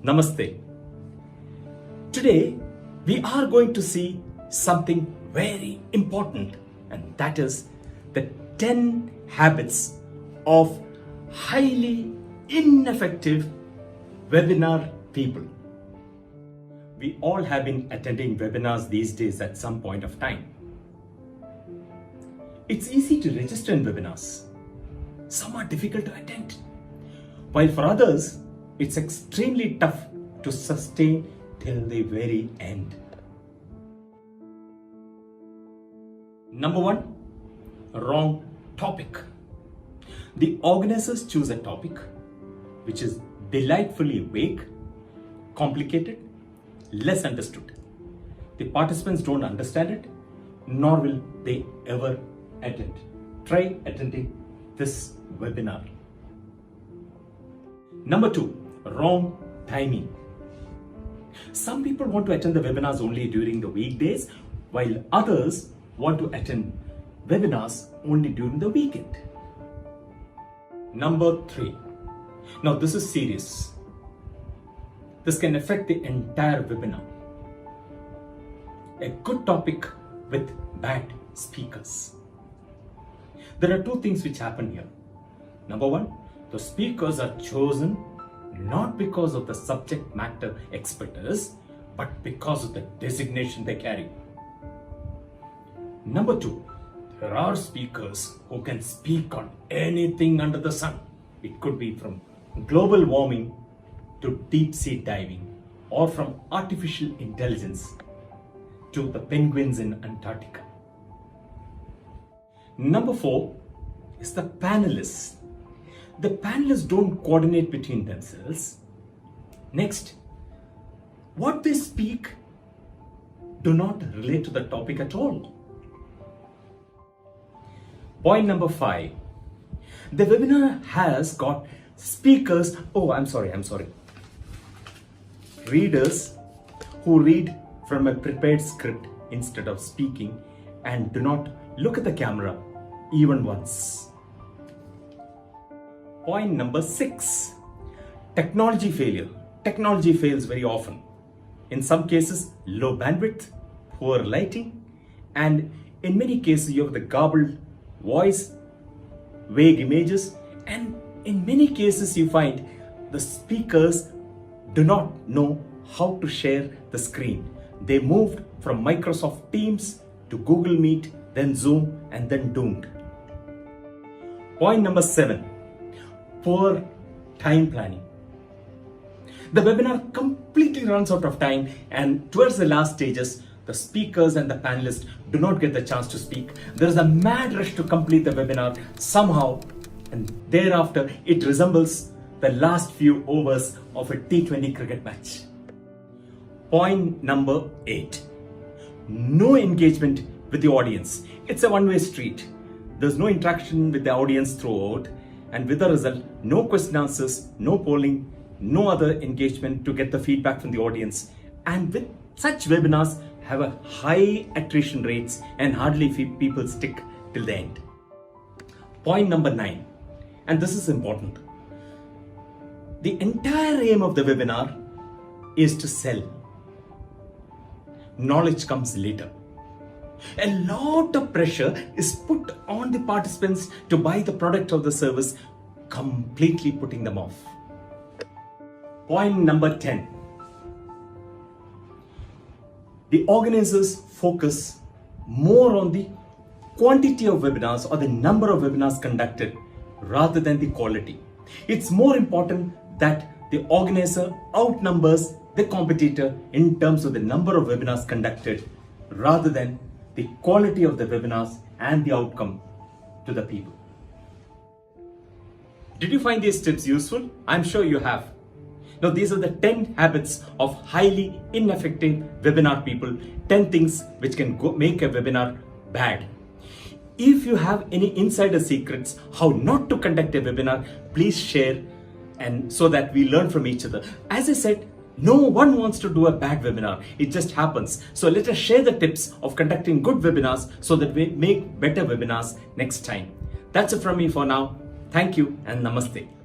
Namaste. Today, we are going to see something very important, and that is the 10 habits of highly ineffective webinar people. We all have been attending webinars these days at some point of time. It's easy to register in webinars. Some are difficult to attend, while for others, it's extremely tough to sustain till the very end. Number one, wrong topic. The organizers choose a topic which is delightfully vague, complicated, less understood. The participants don't understand it, nor will they ever attend. Try attending this webinar. Number two, wrong timing. Some people want to attend the webinars only during the weekdays, while others want to attend webinars only during the weekend. Number three. Now this is serious. This can affect the entire webinar. A good topic with bad speakers. There are two things which happen here. Number one, the speakers are chosen not because of the subject matter expertise, but because of the designation they carry. Number two, there are speakers who can speak on anything under the sun. It could be from global warming to deep sea diving, or from artificial intelligence to the penguins in Antarctica. Number four is the panelists. The panelists don't coordinate between themselves. Next, what they speak do not relate to the topic at all. Point number five. The webinar has got speakers, readers who read from a prepared script instead of speaking and do not look at the camera even once. Point number six, technology failure. Technology fails very often. In some cases, low bandwidth, poor lighting, and in many cases, you have the garbled voice, vague images, and in many cases, you find the speakers do not know how to share the screen. They moved from Microsoft Teams to Google Meet, then Zoom, and then doomed. Point number seven, poor time planning. The webinar completely runs out of time, and towards the last stages, the speakers and the panelists do not get the chance to speak. There is a mad rush to complete the webinar somehow, and thereafter it resembles the last few overs of a T20 cricket match. Point number 8. No engagement with the audience. It's a one-way street. There's no interaction with the audience throughout, and with the result, no question answers, no polling, no other engagement to get the feedback from the audience. And with such webinars have a high attrition rates and hardly people stick till the end. Point number 9, and this is important. The entire aim of the webinar is to sell. Knowledge comes later. A lot of pressure is put on the participants to buy the product or the service, completely putting them off. Point number 10. The organizers focus more on the quantity of webinars or the number of webinars conducted rather than the quality. It's more important that the organizer outnumbers the competitor in terms of the number of webinars conducted rather than the quality of the webinars and the outcome to the people. Did you find these tips useful? I'm sure you have. Now, these are the 10 habits of highly ineffective webinar people, 10 things which can make a webinar bad. If you have any insider secrets how not to conduct a webinar, please share, and so that we learn from each other. As I said, no one wants to do a bad webinar. It just happens. So let us share the tips of conducting good webinars so that we make better webinars next time. That's it from me for now. Thank you and namaste.